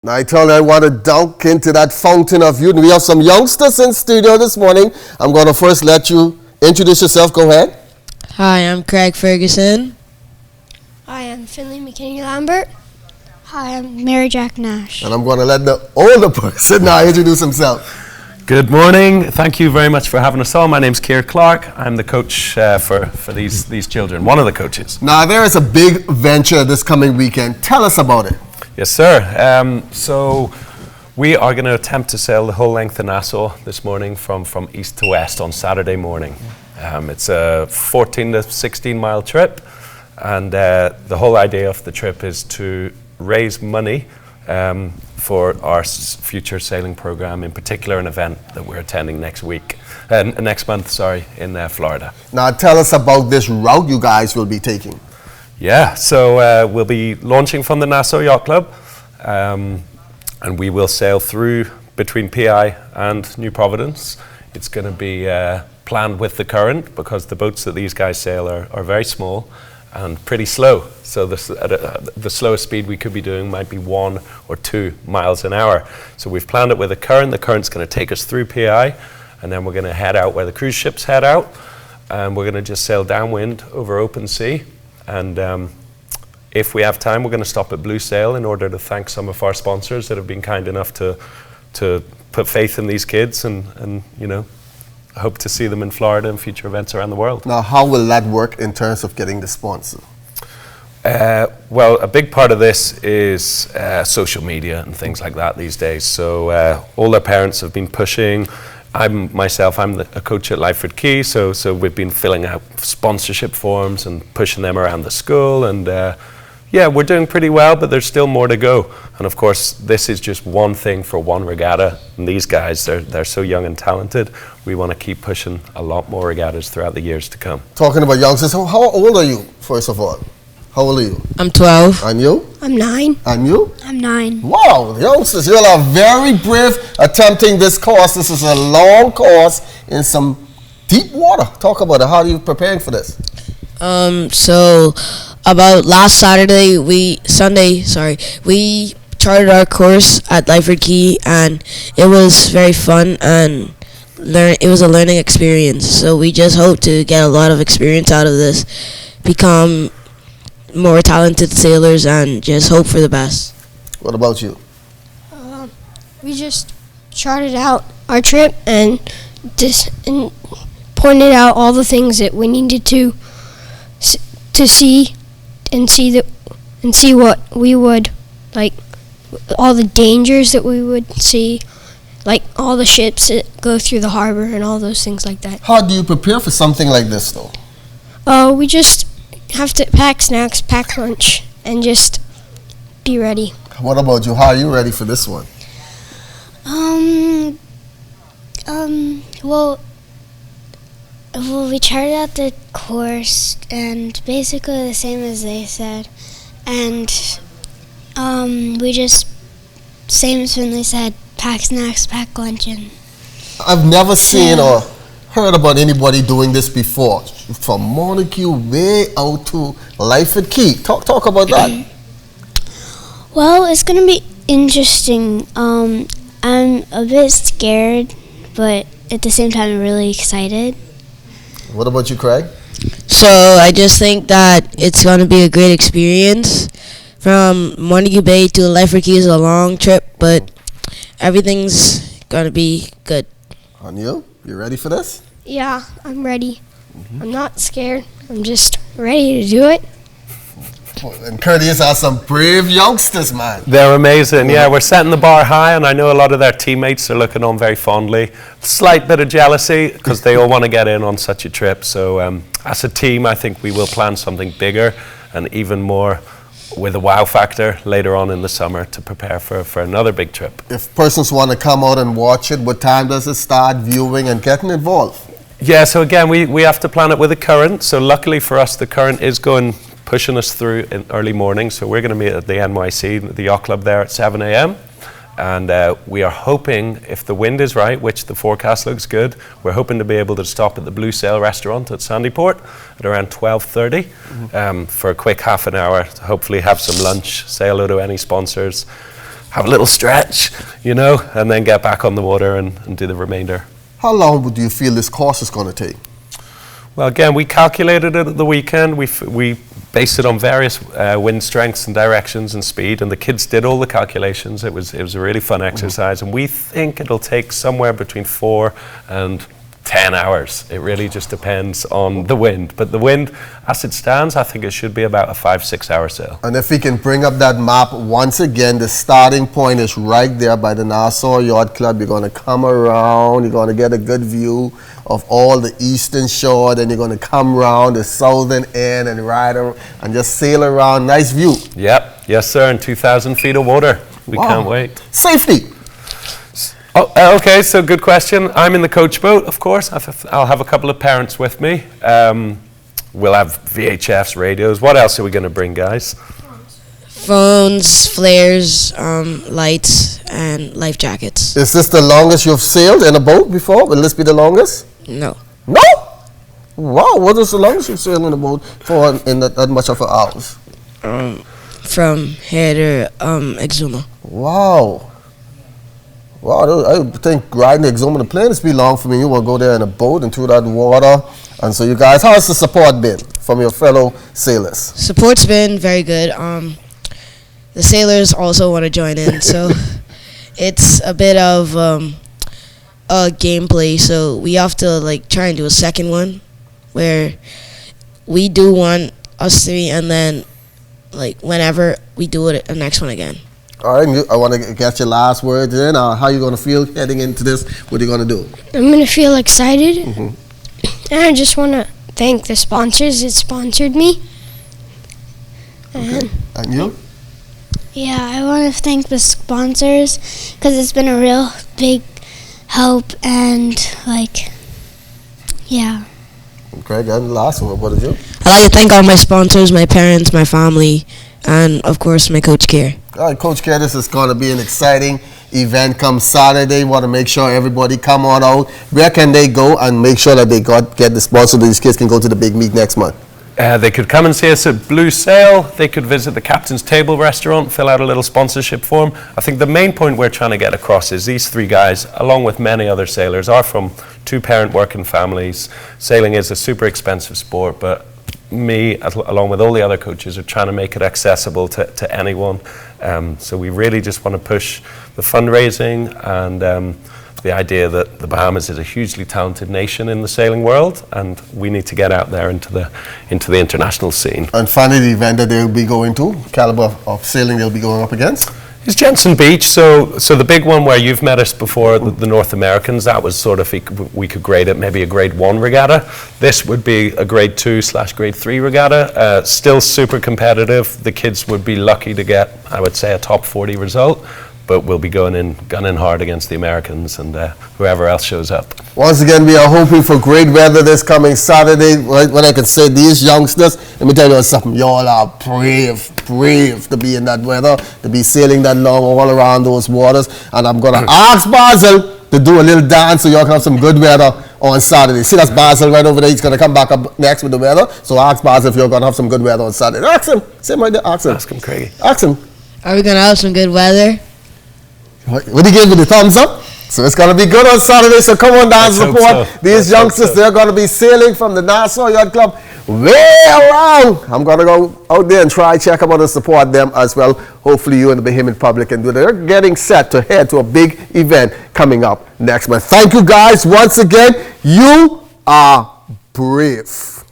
Now I tell you, I want to dunk into that fountain of youth. We have some youngsters in studio this morning. I'm going to first let you introduce yourself. Go ahead. Hi, I'm Craig Ferguson. Hi, I'm Finley McKinney Lambert. Hi, I'm Mary Jack Nash. And I'm going to let the older person now introduce himself. Good morning. Thank you very much for having us on. My name's Keir Clark. I'm the coach for these children, one of the coaches. Now there is a big venture this coming weekend. Tell us about it. Yes, sir. So we are going to attempt to sail the whole length of Nassau this morning from east to west on Saturday morning. It's a 14 to 16 mile trip, and the whole idea of the trip is to raise money for our future sailing program, in particular an event that we're attending next month, in Florida. Now tell us about this route you guys will be taking. Yeah, so we'll be launching from the Nassau Yacht Club, and we will sail through between PI and New Providence. It's going to be planned with the current, because the boats that these guys sail are very small and pretty slow. So the slowest speed we could be doing might be 1 or 2 miles an hour. So we've planned it with a current. The current's going to take us through PI, and then we're going to head out where the cruise ships head out, and we're going to just sail downwind over open sea. And if we have time, we're going to stop at Blue Sail in order to thank some of our sponsors that have been kind enough to put faith in these kids, and you know, hope to see them in Florida and future events around the world. Now, how will that work in terms of getting the sponsor? Well, a big part of this is social media and things like that these days. So all their parents have been pushing. I'm a coach at Lyford Key, so we've been filling out sponsorship forms and pushing them around the school, and yeah, we're doing pretty well, but there's still more to go. And of course, this is just one thing for one regatta, and these guys, they're so young and talented. We want to keep pushing a lot more regattas throughout the years to come. Talking about youngsters, how old are you, first of all? How old are you? I'm 12. And you? I'm 9. And you? I'm 9. Wow, youngsters, you all are very brave attempting this course. This is a long course in some deep water. Talk about it. How are you preparing for this? So about last Sunday, we charted our course at Lyford Key, and it was very fun, and it was a learning experience. So we just hope to get a lot of experience out of this, become more talented sailors, and just hope for the best. What about you? We just charted out our trip and pointed out all the things that we needed to see what we would like, all the dangers that we would see, like all the ships that go through the harbor and all those things like that. How do you prepare for something like this, though? We just have to pack snacks, pack lunch, and just be ready. What about you? How are you ready for this one? Well, we charted out the course, and basically the same as they said, and we just, same as when they said, pack snacks, pack lunch, and I've never seen or heard about anybody doing this before. From Montague way out to Lyford Key. Talk about that. Well, it's gonna be interesting. I'm a bit scared, but at the same time, I'm really excited. What about you, Craig? So I just think that it's going to be a great experience. From Montague Bay to Lyford Key is a long trip, but everything's going to be good. And you ready for this? Yeah, I'm ready. I'm not scared. I'm just ready to do it. And Curtis are some brave youngsters, man. They're amazing. Yeah, we're setting the bar high, and I know a lot of their teammates are looking on very fondly. Slight bit of jealousy, because they all want to get in on such a trip. So as a team, I think we will plan something bigger and even more with a wow factor later on in the summer to prepare for another big trip. If persons want to come out and watch it, what time does it start viewing and getting involved? Yeah, so again, we have to plan it with a current. So luckily for us, the current is pushing us through in early morning. So we're going to meet at the NYC, the yacht club there at 7 a.m. And we are hoping, if the wind is right, which the forecast looks good, we're hoping to be able to stop at the Blue Sail restaurant at Sandyport at around 12:30 for a quick half an hour to hopefully have some lunch, say hello to any sponsors, have a little stretch, you know, and then get back on the water and do the remainder. How long do you feel this course is going to take? Well, again, we calculated it at the weekend. We based it on various wind strengths and directions and speed, and the kids did all the calculations. It was a really fun exercise, and we think it'll take somewhere between 4 and 10 hours. It really just depends on the wind. But the wind, as it stands, I think it should be about a 5-6 hour sail. And if we can bring up that map once again, the starting point is right there by the Nassau Yacht Club. You're going to come around, you're going to get a good view of all the eastern shore, then you're going to come around the southern end and ride and just sail around. Nice view. Yep, yes sir, and 2,000 feet of water. We can't wait. Safety. Oh, okay, so good question. I'm in the coach boat, of course. I'll have a couple of parents with me. We'll have VHFs, radios. What else are we going to bring, guys? Phones, flares, lights, and life jackets. Is this the longest you've sailed in a boat before? Will this be the longest? No. No? Wow, what is the longest you've sailed in a boat for in that much of an hours? From here to Exuma. Wow. Wow, I think riding the Exuma on the plane is be long for me. You will go there in a boat and through that water. And so you guys, how has the support been from your fellow sailors? Support's been very good. The sailors also want to join in, so it's a bit of a gameplay. So we have to like try and do a second one where we do one, us three, and then like whenever we do it, the next one again. All right, I want to get your last words in. How are you going to feel heading into this? What are you going to do? I'm going to feel excited. And I just want to thank the sponsors that sponsored me. Okay. And you? Yeah, I want to thank the sponsors because it's been a real big help and yeah. Craig, and the last one, what did you? I'd like to thank all my sponsors, my parents, my family, and of course my coach Kier. All right, Coach Kier, this is going to be an exciting event come Saturday. Want to make sure everybody come on out. Where can they go and make sure that they get the sponsor so these kids can go to the big meet next month? They could come and see us at Blue Sail. They could visit the Captain's Table restaurant, fill out a little sponsorship form. I think the main point we're trying to get across is these three guys, along with many other sailors, are from two-parent working families. Sailing is a super expensive sport, but me, along with all the other coaches, are trying to make it accessible to anyone. So we really just want to push the fundraising and the idea that the Bahamas is a hugely talented nation in the sailing world, and we need to get out there into the international scene. And finally, the event that they'll be going to, caliber of sailing they'll be going up against? It's Jensen Beach, so the big one where you've met us before, the North Americans, that was sort of, we could grade it maybe a grade 1 regatta. This would be a grade 2/grade 3 regatta. Still super competitive. The kids would be lucky to get, I would say, a top 40 result. But we'll be gunning hard against the Americans and whoever else shows up. Once again, we are hoping for great weather this coming Saturday. When I can say these youngsters, let me tell you something, y'all are brave to be in that weather, to be sailing that long all around those waters. And I'm going to ask Basil to do a little dance so y'all can have some good weather on Saturday. See, that's Basil right over there. He's going to come back up next with the weather. So ask Basil if you're going to have some good weather on Saturday. Ask him. Say right there. Ask him. Ask him, Craigie. Ask him. Are we going to have some good weather? What he gave you the thumbs up? So it's going to be good on Saturday. So come on down and support these youngsters. They're going to be sailing from the Nassau Yacht Club way around. I'm going to go out there and try check them out and support them as well. Hopefully you and the Bahamian public can do that. They're getting set to head to a big event coming up next month. Thank you guys once again. You are brave.